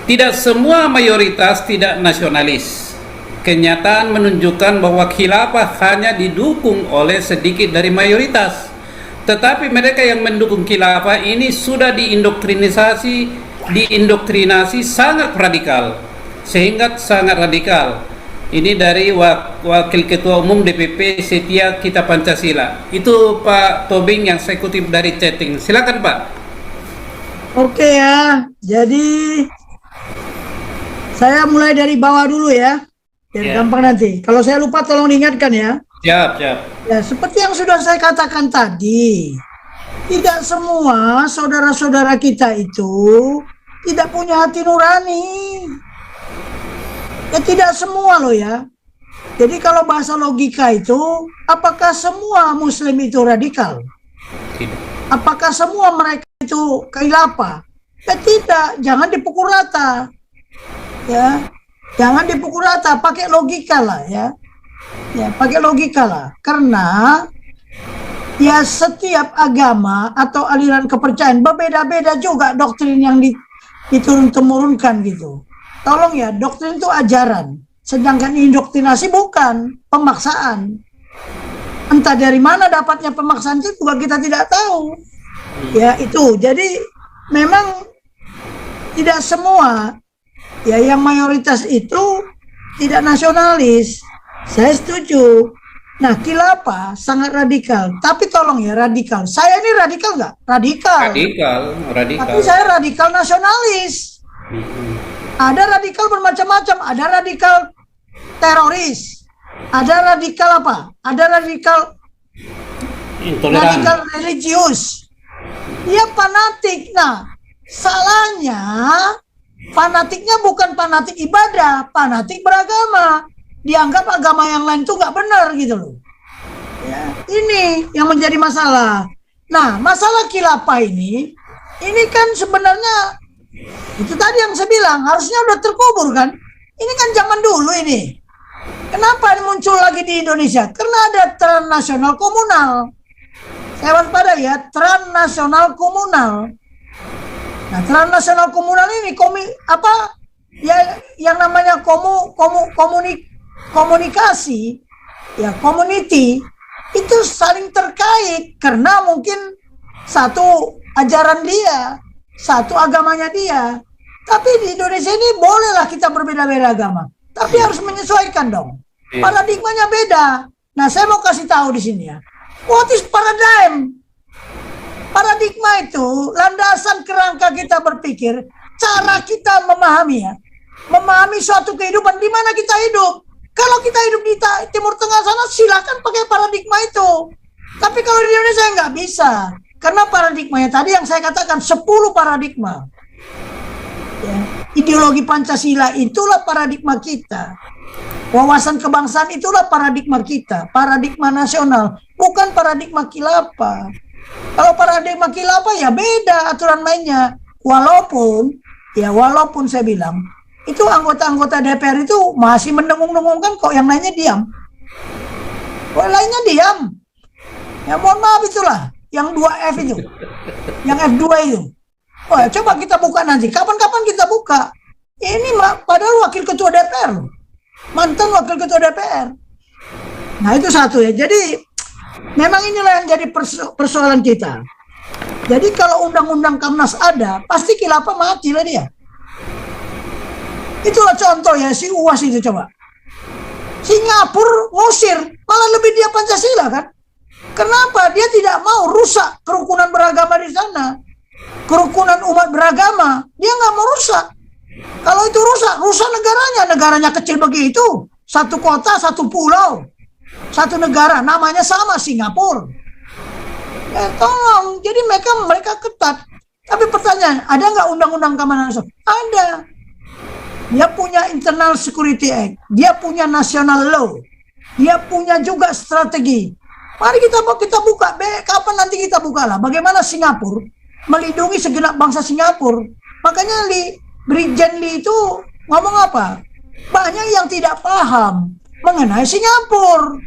Tidak semua mayoritas tidak nasionalis. Kenyataan menunjukkan bahwa khilafah hanya didukung oleh sedikit dari mayoritas. Tetapi mereka yang mendukung khilafah ini sudah diindoktrinasi sangat radikal. Sehingga sangat radikal. Ini dari Wakil Ketua Umum DPP Setia Kita Pancasila. Itu Pak Tobing yang saya kutip dari chatting. Silakan Pak. Oke ya, jadi saya mulai dari bawah dulu ya, biar gampang nanti. Kalau saya lupa tolong diingatkan ya. Siap. Ya, seperti yang sudah saya katakan tadi, tidak semua saudara-saudara kita itu tidak punya hati nurani. Ya tidak semua loh ya. Jadi kalau bahasa logika itu, apakah semua Muslim itu radikal? Tidak. Apakah semua mereka itu khilafah? Ya tidak, jangan dipukul rata. Ya, jangan dipukul rata, pakai logika lah ya. Ya, pakai logika lah. Karena ya setiap agama atau aliran kepercayaan berbeda-beda juga doktrin yang diturun-temurunkan gitu. Tolong ya, doktrin itu ajaran. Sedangkan indoktrinasi bukan, pemaksaan. Entah dari mana dapatnya pemaksaan itu juga kita tidak tahu. Ya itu, jadi memang tidak semua ya yang mayoritas itu tidak nasionalis. Saya setuju. Nah, khilafah sangat radikal. Tapi tolong ya, radikal. Saya ini radikal nggak? Radikal. Radikal. Tapi saya radikal nasionalis. Ada radikal bermacam-macam. Ada radikal teroris. Ada radikal apa? Ada radikal intoleran. Radikal religius. Dia fanatik. Nah, salahnya fanatiknya bukan fanatik ibadah, fanatik beragama. Dianggap agama yang lain itu nggak benar gitu loh. Ya, ini yang menjadi masalah. Nah, masalah khilafah ini kan sebenarnya itu tadi yang saya bilang harusnya udah terkubur kan. Ini kan zaman dulu ini. Kenapa ini muncul lagi di Indonesia? Karena ada transnasional komunal. Saya waspada ya, transnasional komunal. Nah, transnasional komunal ini ya yang namanya komunikasi ya community itu saling terkait karena mungkin satu ajaran dia, satu agamanya dia. Tapi di Indonesia ini bolehlah kita berbeda-beda agama, tapi harus menyesuaikan dong. Paradigmanya beda. Nah, saya mau kasih tahu di sini ya. What is paradigm? Paradigma itu landasan kerangka kita berpikir, cara kita memahami ya. Memahami suatu kehidupan di mana kita hidup. Kalau kita hidup di Timur Tengah sana, silakan pakai paradigma itu. Tapi kalau di Indonesia nggak bisa. Karena paradigmanya tadi yang saya katakan 10 paradigma. Ya. Ideologi Pancasila itulah paradigma kita. Wawasan kebangsaan itulah paradigma kita. Paradigma nasional, bukan paradigma khilafah. Kalau paradigma khilafah ya beda aturan mainnya. Walaupun saya bilang, itu anggota-anggota DPR itu masih mendengung-dengungkan kok, yang lainnya diam. Kok lainnya diam? Ya mohon maaf itulah, yang 2F itu. Yang F2 itu. Oh, coba kita buka nanti. Kapan-kapan kita buka. Ini padahal wakil ketua DPR. Mantan wakil ketua DPR. Nah, itu satu ya. Jadi, memang inilah yang jadi persoalan kita. Jadi, kalau undang-undang Kamnas ada, pasti khilafah mati lah dia. Itulah contoh ya, si UAS itu coba. Singapura ngusir, malah lebih dia Pancasila kan. Kenapa? Dia tidak mau rusak kerukunan beragama di sana. Kerukunan umat beragama, dia nggak mau rusak. Kalau itu rusak negaranya kecil begitu. Satu kota, satu pulau, satu negara, namanya sama, Singapura. Ya, tolong, jadi mereka ketat. Tapi pertanyaan, ada nggak undang-undang keamanan nasional? Ada. Dia punya Internal Security Act, dia punya National Law, dia punya juga strategi. Mari kita buka. Kapan nanti kita buka lah? Bagaimana Singapura melindungi segenap bangsa Singapura? Makanya Brigjen Lee itu ngomong apa? Banyak yang tidak paham mengenai Singapura.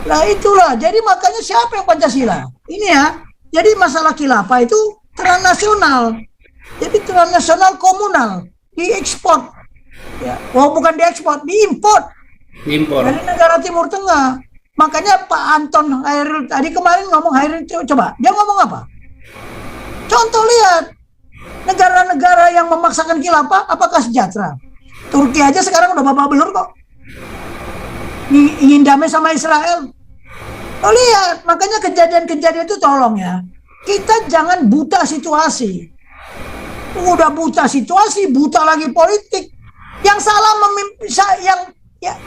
Nah itulah, jadi makanya siapa yang Pancasila? Ini ya, jadi masalah khilafah itu transnasional. Jadi transnasional komunal. diekspor. Ya, bukan diekspor, diimpor Impor. dari negara Timur Tengah. Makanya Pak Anton Hairil tadi kemarin ngomong, Hairil coba, dia ngomong apa? Contoh lihat, negara-negara yang memaksakan khilafah apakah sejahtera? Turki aja sekarang udah babak belur kok. Ingin damai sama Israel. Oh lihat, makanya kejadian-kejadian itu tolong ya. Kita jangan buta situasi. Udah buta situasi, buta lagi politik. Yang salah memimpin,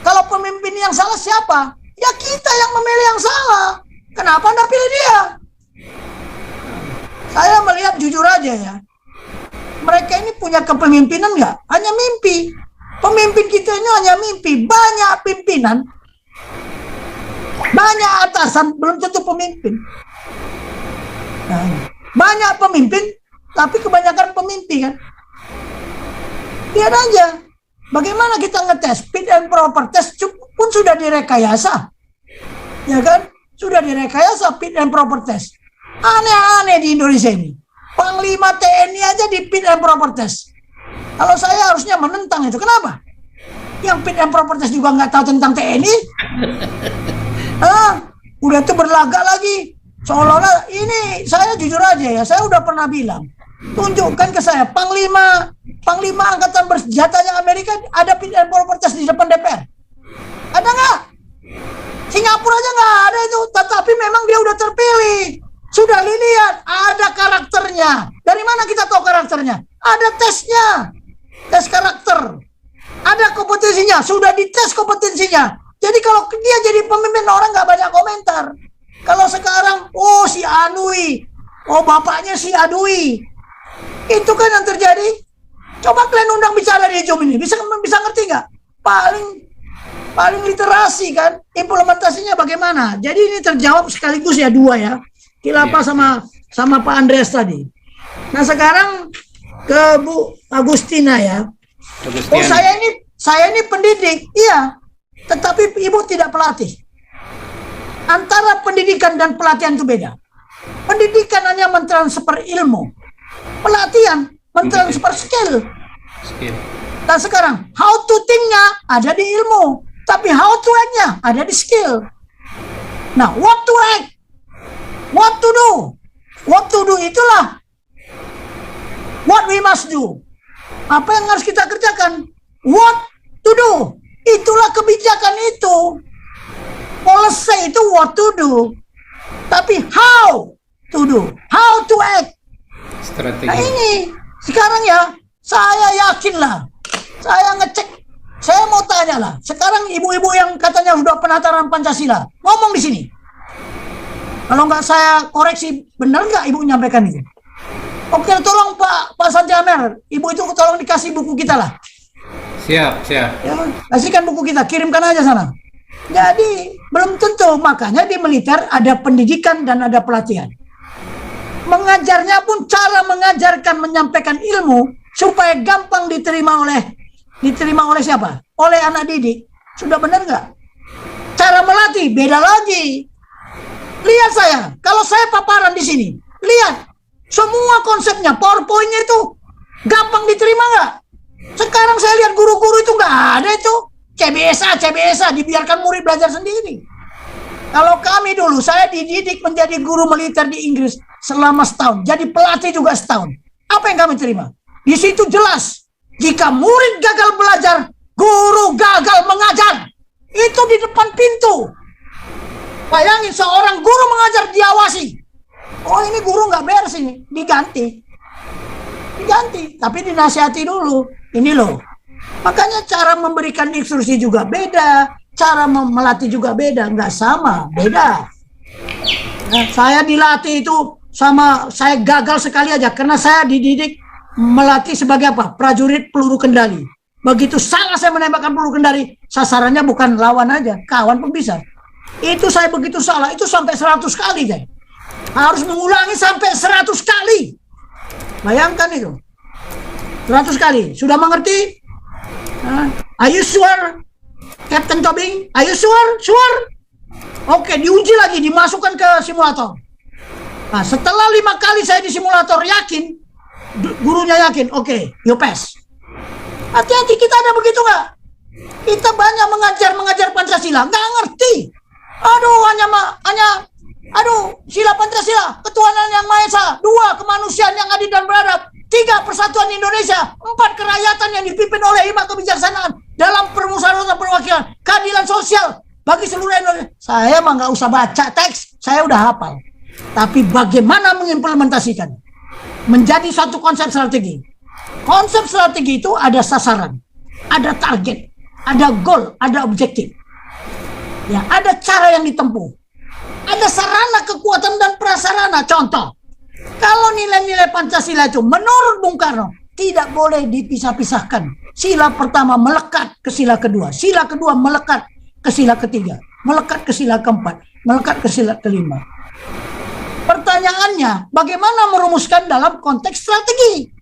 kalau pemimpin yang salah siapa? Ya kita yang memilih yang salah. Kenapa Anda pilih dia? Saya melihat jujur aja ya. Mereka ini punya kepemimpinan nggak? Hanya mimpi. Pemimpin kita ini hanya mimpi. Banyak pimpinan, banyak atasan, belum tentu pemimpin. Nah, banyak pemimpin, tapi kebanyakan pemimpi kan. Lihat aja, bagaimana kita ngetes fit and proper test pun sudah direkayasa, ya kan? Sudah direkayasa fit and proper test. Aneh-aneh di Indonesia ini. Panglima TNI aja di fit and proper test. Kalau saya harusnya menentang itu. Kenapa? Yang fit and proper test juga nggak tahu tentang TNI. Udah itu berlagak lagi. Seolah-olah ini, saya jujur aja ya, saya udah pernah bilang. Tunjukkan ke saya, Panglima Angkatan Bersenjatanya Amerika ada fit and proper test di depan DPR. Ada nggak? Singapura aja nggak ada itu. Tetapi memang dia udah terpilih. Sudah dilihat, ada karakternya. Dari mana kita tahu karakternya? Ada tesnya. Tes karakter. Ada kompetensinya. Sudah dites kompetensinya. Jadi kalau dia jadi pemimpin, orang nggak banyak komentar. Kalau sekarang, si Anui. Bapaknya si Adui. Itu kan yang terjadi. Coba kalian undang bicara di Zoom ini. Bisa ngerti nggak? Paling literasi kan. Implementasinya bagaimana? Jadi ini terjawab sekaligus ya, dua ya. Khilafah sama Pak Andreas tadi. Nah sekarang ke Bu Agustina ya. Saya ini pendidik, iya. Tetapi ibu tidak pelatih. Antara pendidikan dan pelatihan itu beda. Pendidikan hanya mentransfer ilmu. Pelatihan mentransfer skill. Dan sekarang how to think-nya ada di ilmu, tapi how to act-nya ada di skill. Nah, what to act? What to do? What to do itulah what we must do. Apa yang harus kita kerjakan? What to do? Itulah kebijakan itu. Policy itu what to do. Tapi how to do? How to act? Strategi. Nah ini, sekarang ya, saya yakin lah. Saya ngecek, saya mau tanya lah. Sekarang ibu-ibu yang katanya sudah penataran Pancasila, ngomong di sini. Kalau nggak saya koreksi, benar nggak ibu menyampaikan itu? Oke, tolong Pak Santi Amer, ibu itu tolong dikasih buku kita lah. Siap. Ya, kasihkan buku kita, kirimkan aja sana. Jadi belum tentu, makanya di militer ada pendidikan dan ada pelatihan. Mengajarnya pun cara mengajarkan, menyampaikan ilmu supaya gampang diterima oleh siapa? Oleh anak didik. Sudah benar nggak? Cara melatih beda lagi. Lihat saya, kalau saya paparan di sini, lihat semua konsepnya, PowerPoint-nya itu gampang diterima nggak? Sekarang saya lihat guru-guru itu nggak ada itu. CBSA, dibiarkan murid belajar sendiri. Kalau kami dulu, saya dididik menjadi guru militer di Inggris selama setahun. Jadi pelatih juga setahun. Apa yang kami terima? Di situ jelas, jika murid gagal belajar, guru gagal mengajar. Itu di depan pintu. Bayangin seorang guru mengajar diawasi. Oh ini guru nggak beres ini, diganti. Tapi dinasihati dulu. Ini loh. Makanya cara memberikan instruksi juga beda, cara melatih juga beda, nggak sama, beda. Nah, saya dilatih itu sama, saya gagal sekali aja karena saya dididik melatih sebagai apa? Prajurit peluru kendali. Begitu salah saya menembakkan peluru kendali, sasarannya bukan lawan aja, kawan pun bisa. Itu saya begitu salah, itu sampai 100 kali deh. Harus mengulangi sampai 100 kali. Bayangkan itu. 100 kali. Sudah mengerti? Are you sure? Captain Tobing, are you sure? Sure? Oke, diuji lagi, dimasukkan ke simulator. Nah, setelah 5 kali saya di simulator yakin, gurunya yakin, oke, you pass. Hati-hati, kita ada begitu nggak? Kita banyak mengajar Pancasila, nggak ngerti. Aduh, sila Pancasila, ketuhanan yang Maha Esa, 2 kemanusiaan yang adil dan beradab, 3 persatuan Indonesia, 4 kerakyatan yang dipimpin oleh 5 kebijaksanaan dalam permusyawaratan perwakilan, keadilan sosial bagi seluruh Indonesia. Saya mah nggak usah baca teks, saya udah hafal. Tapi bagaimana mengimplementasikan menjadi satu konsep strategi. Konsep strategi itu ada sasaran, ada target, ada goal, ada objektif. Ya, ada cara yang ditempuh. Ada sarana, kekuatan, dan prasarana. Contoh, kalau nilai-nilai Pancasila itu menurut Bung Karno tidak boleh dipisah-pisahkan. Sila pertama melekat ke sila kedua, sila kedua melekat ke sila ketiga, melekat ke sila keempat, melekat ke sila kelima. Pertanyaannya, bagaimana merumuskan dalam konteks strategi?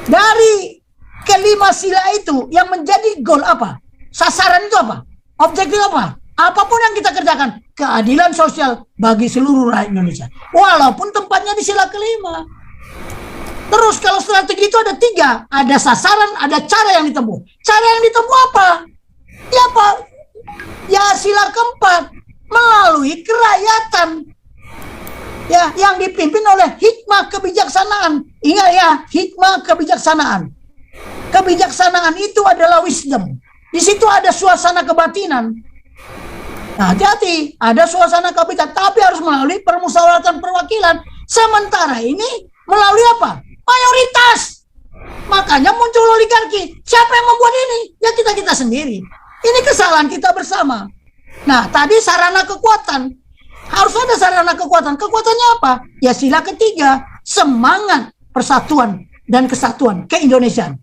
Dari kelima sila itu yang menjadi goal apa? Sasaran itu apa? Objektif apa? Apapun yang kita kerjakan, keadilan sosial bagi seluruh rakyat Indonesia. Walaupun tempatnya di sila kelima. Terus kalau strategi itu ada 3, ada sasaran, ada cara yang ditempuh. Cara yang ditempuh apa? Ya Pak, ya sila keempat, melalui kerakyatan. Ya, yang dipimpin oleh hikmah kebijaksanaan. Ingat ya, hikmah kebijaksanaan. Kebijaksanaan itu adalah wisdom. Di situ ada suasana kebatinan. Nah, hati-hati, ada suasana kebatinan, tapi harus melalui permusyawaratan perwakilan. Sementara ini melalui apa? Mayoritas. Makanya muncul oligarki. Siapa yang membuat ini? Ya kita sendiri. Ini kesalahan kita bersama. Nah, tadi sarana kekuatan. Harus ada sarana kekuatan. Kekuatannya apa? Ya sila ketiga, semangat persatuan dan kesatuan keindonesiaan.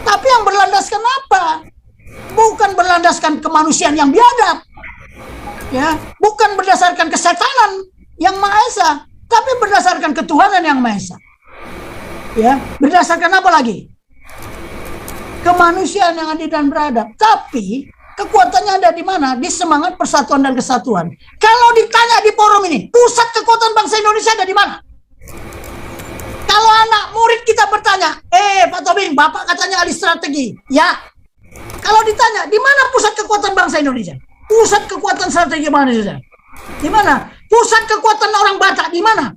Tapi yang berlandaskan apa? Bukan berlandaskan kemanusiaan yang biadab. Ya, bukan berdasarkan kesetanan yang Maha Esa, tapi berdasarkan ketuhanan yang Maha Esa. Ya, berdasarkan apa lagi? Kemanusiaan yang adil dan beradab. Tapi kekuatannya ada di mana? Di semangat persatuan dan kesatuan. Kalau ditanya di forum ini, pusat kekuatan bangsa Indonesia ada di mana? Kalau anak murid kita bertanya, Pak Tobing, Bapak katanya ahli strategi. Ya. Kalau ditanya, di mana pusat kekuatan bangsa Indonesia? Pusat kekuatan strategi mana Indonesia? Di mana? Pusat kekuatan orang Batak di mana?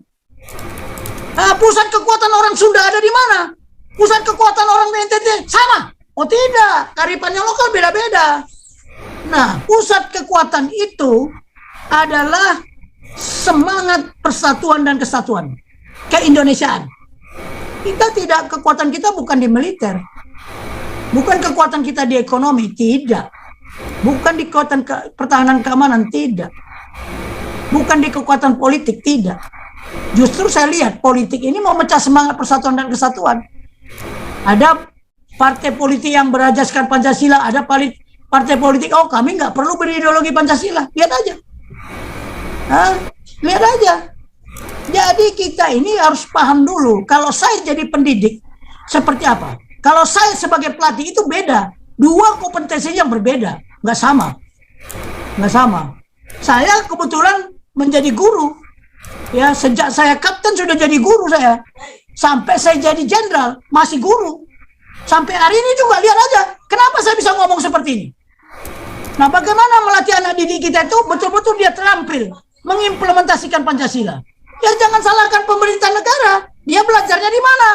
Pusat kekuatan orang Sunda ada di mana? Pusat kekuatan orang NTT sama? Oh tidak, kearifan lokal beda-beda. Nah, pusat kekuatan itu adalah semangat persatuan dan kesatuan keindonesiaan. Kekuatan kita bukan di militer, bukan kekuatan kita di ekonomi, tidak. Bukan di kekuatan pertahanan keamanan, tidak. Bukan di kekuatan politik, tidak. Justru saya lihat politik ini mau memecah semangat persatuan dan kesatuan. Ada partai politik yang berajaskan Pancasila, ada partai politik, oh kami nggak perlu berideologi Pancasila. Lihat aja. Lihat aja. Jadi kita ini harus paham dulu, kalau saya jadi pendidik, seperti apa? Kalau saya sebagai pelatih itu beda. 2 kompetensi yang berbeda, nggak sama. Saya kebetulan menjadi guru. Ya, sejak saya kapten sudah jadi guru saya. Sampai saya jadi jenderal, masih guru. Sampai hari ini juga, lihat aja. Kenapa saya bisa ngomong seperti ini? Nah, bagaimana melatih anak didik kita itu betul-betul dia terampil mengimplementasikan Pancasila. Ya, jangan salahkan pemerintah negara. Dia belajarnya di mana?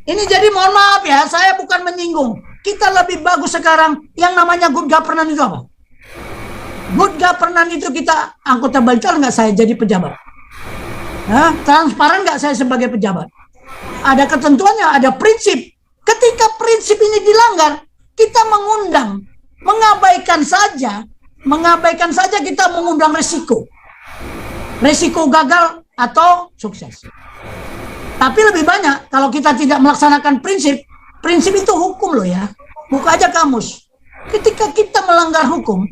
Ini jadi mohon maaf ya, saya bukan menyinggung. Kita lebih bagus sekarang yang namanya good governance itu apa? Good governance itu kita akuntabel nggak saya jadi pejabat? Transparan nggak saya sebagai pejabat? Ada ketentuannya, ada prinsip. Ketika prinsip ini dilanggar, kita mengabaikan saja kita mengundang resiko gagal atau sukses. Tapi lebih banyak kalau kita tidak melaksanakan prinsip itu hukum loh ya. Buka aja kamus. Ketika kita melanggar hukum,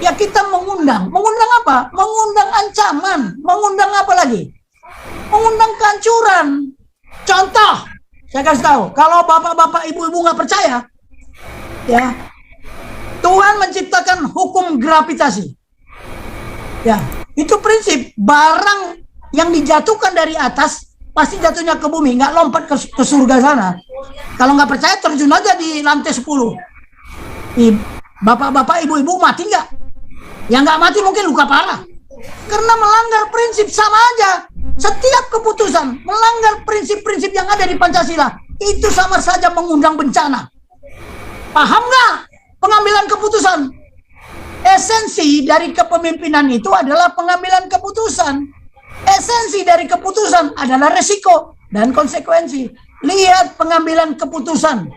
ya kita mengundang apa? Mengundang ancaman, mengundang apa lagi? Mengundang kehancuran. Contoh, saya kasih tahu, kalau bapak-bapak, ibu-ibu nggak percaya, ya, Tuhan menciptakan hukum gravitasi. Ya, itu prinsip, barang yang dijatuhkan dari atas pasti jatuhnya ke bumi, nggak lompat ke surga sana. Kalau nggak percaya terjun aja di lantai 10. Bapak-bapak, ibu-ibu mati nggak? Yang nggak mati mungkin luka parah. Karena melanggar prinsip sama aja. Setiap keputusan melanggar prinsip-prinsip yang ada di Pancasila itu sama saja mengundang bencana. Paham nggak pengambilan keputusan? Esensi dari kepemimpinan itu adalah pengambilan keputusan. Esensi dari keputusan adalah resiko dan konsekuensi. Lihat pengambilan keputusan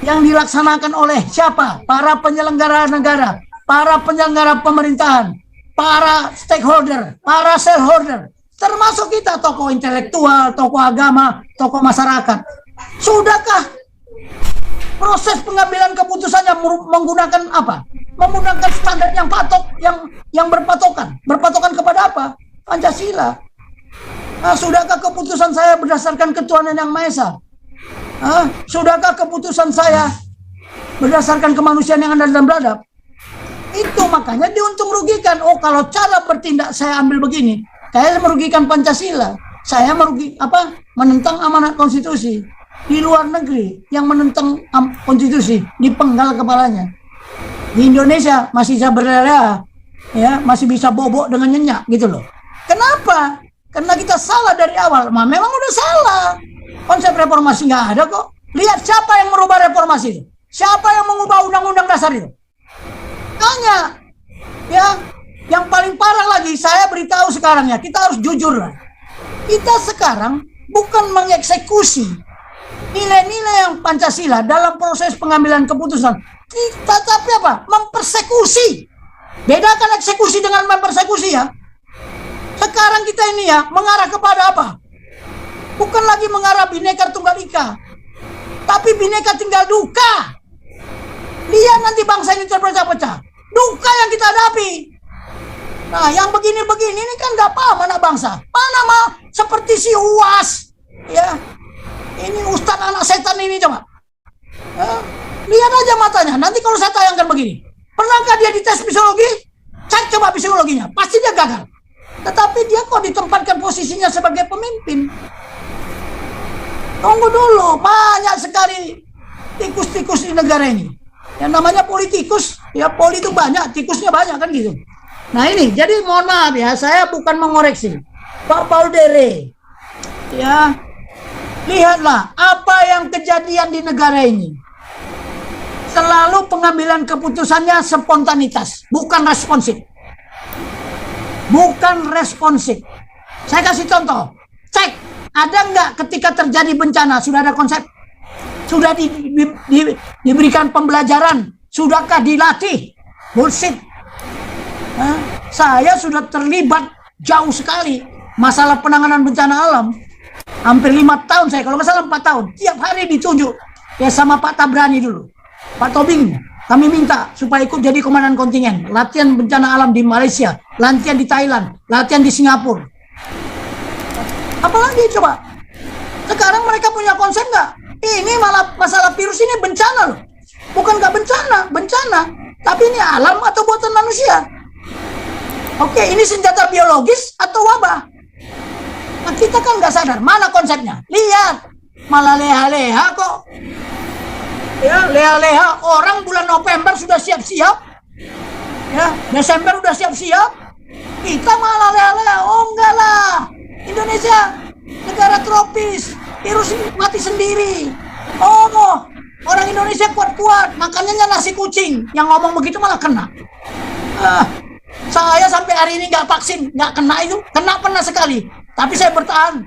yang dilaksanakan oleh siapa? Para penyelenggara negara, para penyelenggara pemerintahan, para stakeholder, para shareholder, termasuk kita, tokoh intelektual, tokoh agama, tokoh masyarakat. Sudahkah proses pengambilan keputusan yang menggunakan apa? Menggunakan standar yang patok, yang berpatokan. Berpatokan kepada apa? Pancasila. Nah, sudahkah keputusan saya berdasarkan ketuhanan yang Maha Esa? Sudahkah keputusan saya berdasarkan kemanusiaan yang ada dan beradab? Itu makanya diuntung rugikan. Oh, kalau cara bertindak saya ambil begini, saya merugikan Pancasila. Saya menentang amanat konstitusi. Di luar negeri yang menentang konstitusi dipenggal kepalanya. Di Indonesia masih bisa berleha, ya, masih bisa bobok dengan nyenyak gitu loh. Kenapa? Karena kita salah dari awal. Memang udah salah. Konsep reformasi nggak ada kok. Lihat siapa yang merubah reformasi itu. Siapa yang mengubah undang-undang dasar itu. Tanya. Ya, yang paling parah lagi, saya beritahu sekarang ya, kita harus jujur lah. Kita sekarang bukan mengeksekusi nilai-nilai yang Pancasila dalam proses pengambilan keputusan. Kita tapi apa? Mempersekusi. Bedakan eksekusi dengan mempersekusi ya. Sekarang kita ini ya mengarah kepada apa? Bukan lagi mengarah Bhinneka Tunggal Ika, tapi Bhinneka Tunggal Duka. Lihat nanti bangsa ini terpecah-pecah. Duka yang kita hadapi. Nah, yang begini-begini ini kan nggak paham anak bangsa. Mana mah seperti si UAS, ya. Ini ustadz anak setan ini coba. Ya. Lihat aja matanya. Nanti kalau saya tayangkan begini, pernahkah dia dites psikologi? Cek coba psikologinya, pasti dia gagal. Tetapi dia kok ditempatkan posisinya sebagai pemimpin. Tunggu dulu, banyak sekali tikus-tikus di negara ini. Yang namanya politikus, ya poli itu banyak, tikusnya banyak kan gitu. Nah ini, jadi mohon maaf ya, saya bukan mengoreksi. Pak Paul Dere, ya, lihatlah apa yang kejadian di negara ini. Selalu pengambilan keputusannya spontanitas, bukan responsif. Bukan responsif. Saya kasih contoh. Cek, ada nggak ketika terjadi bencana sudah ada konsep? Sudah diberikan pembelajaran? Sudahkah dilatih? Bullshit. Saya sudah terlibat jauh sekali masalah penanganan bencana alam. Hampir 5 tahun saya, kalau nggak salah 4 tahun. Tiap hari ditunjuk. Ya sama Pak Tabrani dulu. Pak Tobing, kami minta supaya ikut jadi komandan kontingen. Latihan bencana alam di Malaysia, latihan di Thailand, latihan di Singapura. Apalagi coba? Sekarang mereka punya konsep nggak? Ini malah masalah virus ini bencana loh. Bukan nggak bencana. Tapi ini alam atau buatan manusia. Oke, ini senjata biologis atau wabah? Nah, kita kan nggak sadar. Mana konsepnya? Lihat, malah leha-leha kok. Ya, leha-leha orang bulan November sudah siap-siap. Ya, Desember sudah siap-siap. Kita malah leha-leha. Oh enggak lah. Indonesia negara tropis, virus mati sendiri. Oh, orang Indonesia kuat-kuat, makanannya nasi kucing. Yang ngomong begitu malah kena. Saya sampai hari ini nggak vaksin, nggak kena itu. Kena pernah sekali, tapi saya bertahan.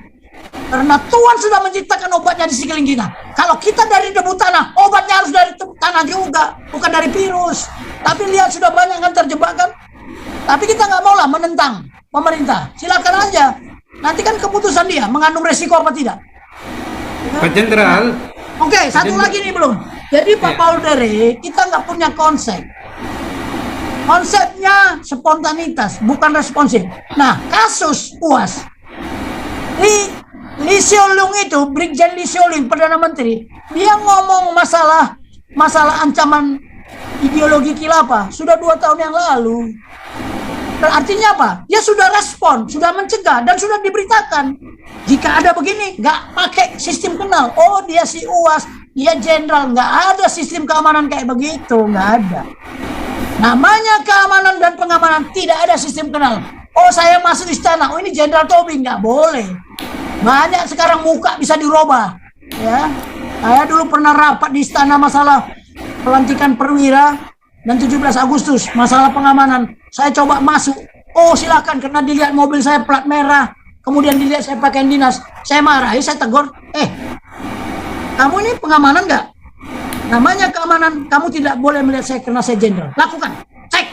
Karena Tuhan sudah menciptakan obatnya di sekeliling kita. Kalau kita dari debu tanah, obatnya harus dari tanah juga, bukan dari virus. Tapi lihat sudah banyak kan terjebak kan. Tapi kita nggak mau lah menentang pemerintah. Silakan aja. Nanti kan keputusan dia mengandung resiko apa tidak. Pak Jenderal. Oke, satu lagi nih belum. Jadi Pak Paul Dere, kita nggak punya konsep. Konsepnya spontanitas, bukan responsif. Nah, kasus UAS. Lee Hsien-loong itu, Brigjen Lee Hsien-loong, Perdana Menteri, dia ngomong masalah ancaman ideologi khilafah sudah 2 tahun yang lalu. Artinya apa? Dia sudah respon, sudah mencegah, dan sudah diberitakan. Jika ada begini, nggak pakai sistem kenal. Oh, dia si UAS, dia jenderal. Nggak ada sistem keamanan kayak begitu, nggak ada. Namanya keamanan dan pengamanan, tidak ada sistem kenal. Oh, saya masuk istana, oh ini Jenderal Tobing, nggak boleh. Banyak sekarang muka bisa dirubah. Ya, saya dulu pernah rapat di istana masalah pelantikan perwira dan 17 Agustus, masalah pengamanan. Saya coba masuk, oh silakan, karena dilihat mobil saya plat merah, kemudian dilihat saya pakaian dinas. Saya marahi, saya tegur, kamu ini pengamanan nggak? Namanya keamanan, kamu tidak boleh melihat saya karena saya jenderal. Lakukan, cek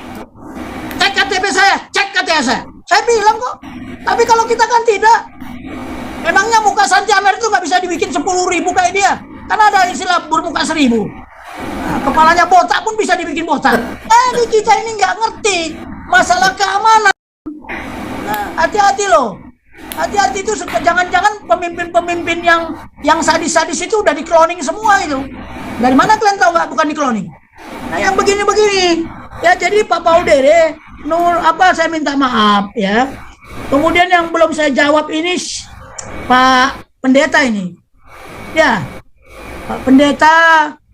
KTP saya, cek KTP saya. Saya bilang kok, tapi kalau kita kan tidak. Memangnya muka Santi Amer itu nggak bisa dibikin 10.000 kayak dia? Karena ada istilah bermuka 1.000. Nah, kepalanya botak pun bisa dibikin botak. Di kita ini nggak ngerti masalah keamanan. Nah, hati-hati loh. Hati-hati itu, jangan-jangan pemimpin-pemimpin yang sadis-sadis itu udah di-cloning semua itu. Dari mana kalian tahu nggak bukan di-cloning? Nah, yang begini-begini. Ya, jadi Pak Paul Dere, saya minta maaf ya. Kemudian yang belum saya jawab ini Pak Pendeta ini. Ya, Pak Pendeta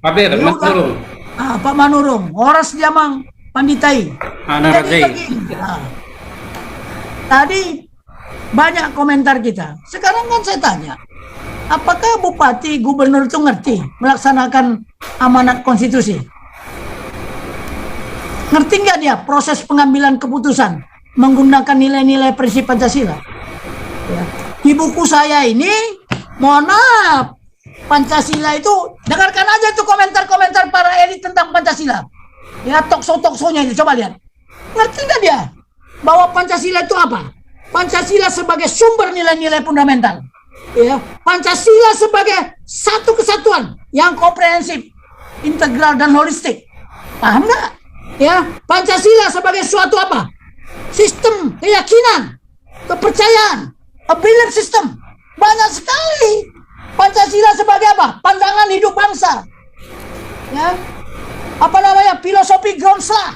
Manurung. Pak Manurung, Horas Jamang Panditai. Tadi banyak komentar kita. Sekarang kan saya tanya, apakah bupati gubernur itu ngerti melaksanakan amanat konstitusi? Ngerti nggak dia proses pengambilan keputusan menggunakan nilai-nilai prinsip Pancasila? Ya. Di buku saya ini, mohon maaf, Pancasila itu, dengarkan aja itu komentar-komentar para elit tentang Pancasila. Ya, tokso-toksonya itu, coba lihat. Ngerti nggak dia bahwa Pancasila itu apa? Pancasila sebagai sumber nilai-nilai fundamental. Ya, Pancasila sebagai satu kesatuan yang komprehensif, integral dan holistik. Paham nggak? Ya, Pancasila sebagai suatu apa? Sistem keyakinan, kepercayaan, a belief system. Banyak sekali. Pancasila sebagai apa? Pandangan hidup bangsa. Ya. Apa namanya? Filosofi Groundsla.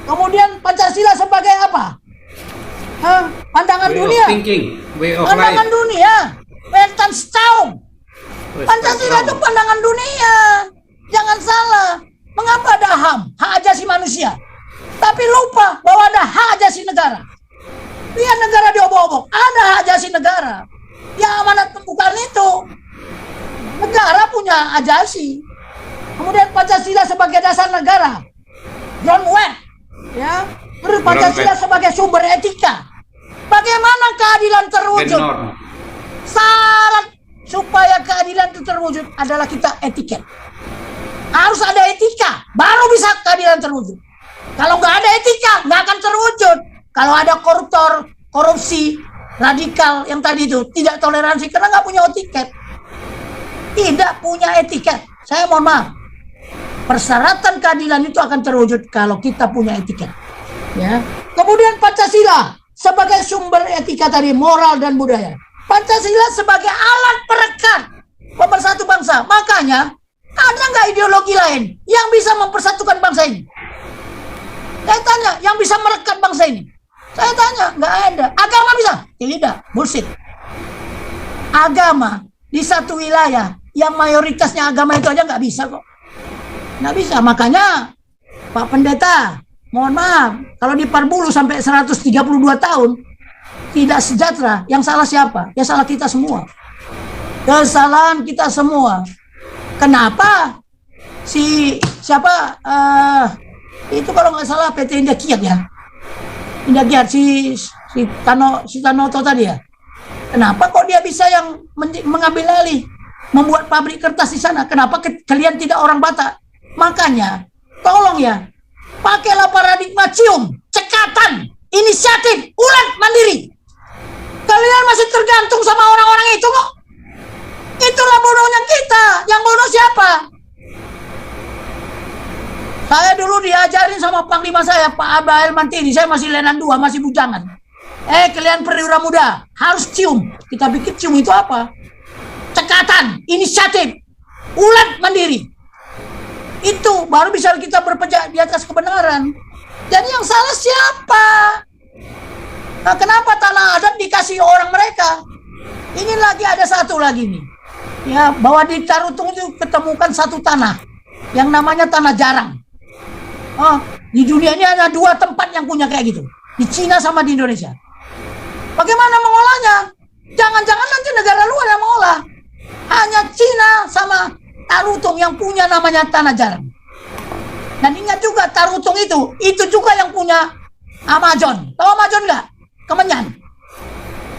Kemudian Pancasila sebagai apa? Pandangan dunia. Pandangan dunia. Weltanschauung. Pancasila itu pandangan dunia. Jangan salah. Mengapa ada HAM, hak asasi manusia? Tapi lupa bahwa ada hak asasi negara. Biar negara diobok-obok. Ada hak asasi negara. Ya, amanat pembukaan itu. Negara punya ajasi. Kemudian Pancasila sebagai dasar negara. John Webb. Ya. Terus Pancasila sebagai sumber etika. Bagaimana keadilan terwujud? Syarat supaya keadilan itu terwujud adalah kita etiket. Harus ada etika, baru bisa keadilan terwujud. Kalau nggak ada etika, nggak akan terwujud. Kalau ada koruptor, korupsi, radikal yang tadi itu, tidak toleransi karena nggak punya etiket. Tidak punya etiket. Saya mohon maaf. Persyaratan keadilan itu akan terwujud kalau kita punya etiket. Ya. Kemudian Pancasila sebagai sumber etika tadi, moral dan budaya. Pancasila sebagai alat perekat pemersatu bangsa. Makanya ada nggak ideologi lain yang bisa mempersatukan bangsa ini? Saya tanya, yang bisa merekat bangsa ini? Saya tanya, nggak ada. Agama bisa? Tidak, bullshit. Agama di satu wilayah yang mayoritasnya agama itu aja nggak bisa kok. Nggak bisa. Makanya Pak Pendeta, mohon maaf, kalau diperbulu sampai 132 tahun, tidak sejahtera. Yang salah siapa? Ya salah kita semua. Kesalahan kita semua. Kenapa siapa itu kalau nggak salah PT Indah Kiat ya, Indah Kiat si Tanoto tadi ya. Kenapa kok dia bisa yang mengambil alih, membuat pabrik kertas di sana? Kenapa kalian tidak orang Batak? Makanya tolong ya, pakailah paradigma cium, cekatan, inisiatif, ulat mandiri. Kalian masih tergantung sama orang-orang itu kok. Itulah bodohnya kita. Yang bodoh siapa? Saya dulu diajarin sama Panglima saya, Pak Abael Mantini. Saya masih lenan 2, masih bujangan. Kalian perwira muda, harus cium. Kita pikir cium itu apa? Cekatan, inisiatif, ulat mandiri. Itu baru bisa kita berpejak di atas kebenaran. Jadi yang salah siapa? Nah, kenapa tanah adat dikasih orang mereka? Ini lagi ada satu lagi nih. Ya, bahwa di Tarutung itu ketemukan satu tanah yang namanya tanah jarang. Oh, di dunia ini hanya 2 tempat yang punya kayak gitu, di Cina sama di Indonesia. Bagaimana mengolahnya? Jangan-jangan nanti negara luar yang mengolah. Hanya Cina sama Tarutung yang punya namanya tanah jarang. Dan ingat juga Tarutung itu juga yang punya Amazon. Tahu Amazon nggak? Kemenyan,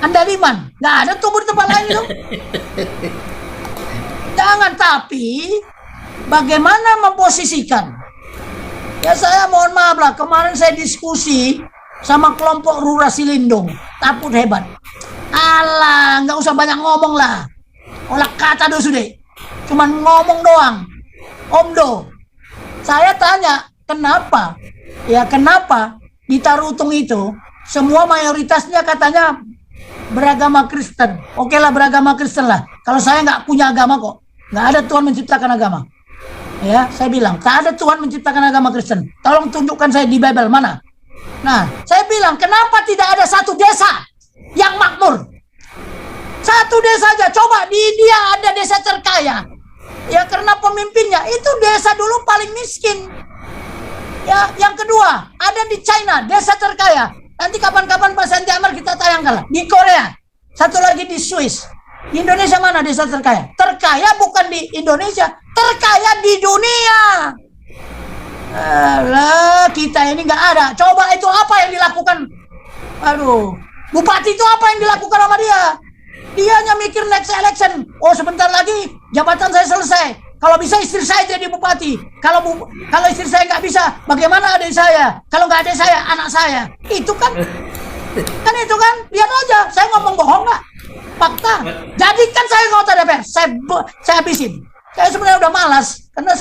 Andaliman, nggak ada tubuh tempat lain itu. Jangan, tapi bagaimana memposisikan? Ya saya mohon maaf lah, kemarin saya diskusi sama kelompok Rura Silindung, Taput hebat. Alah, nggak usah banyak ngomong lah. Olah kata do sudah, cuman ngomong doang. Omdo, saya tanya kenapa? Ya kenapa di Tarutung itu semua mayoritasnya katanya beragama Kristen. Oke lah, beragama Kristen lah. Kalau saya nggak punya agama kok, nggak ada Tuhan menciptakan agama. Ya, saya bilang tak ada Tuhan menciptakan agama Kristen. Tolong tunjukkan saya di Bible mana. Nah, saya bilang kenapa tidak ada satu desa yang makmur? Satu desa saja. Coba di India ada desa terkaya. Ya karena pemimpinnya itu desa dulu paling miskin. Ya, yang kedua ada di China desa terkaya. Nanti kapan-kapan Pak Santi Amar kita tayangkan lah. Di Korea. Satu lagi di Swiss. Di Indonesia mana desa terkaya? Terkaya bukan di Indonesia, terkaya di dunia. Alah, kita ini nggak ada. Coba itu apa yang dilakukan? Aduh, bupati itu apa yang dilakukan sama dia? Dia hanya mikir next election. Oh, sebentar lagi jabatan saya selesai. Kalau bisa istri saya jadi bupati. Kalau istri saya nggak bisa, bagaimana adik saya? Kalau nggak ada saya, anak saya. Itu kan itu kan. Lihat aja, saya ngomong bohong nggak? Fakta. Jadikan saya anggota DPR. Saya habisin. Saya sebenarnya udah malas.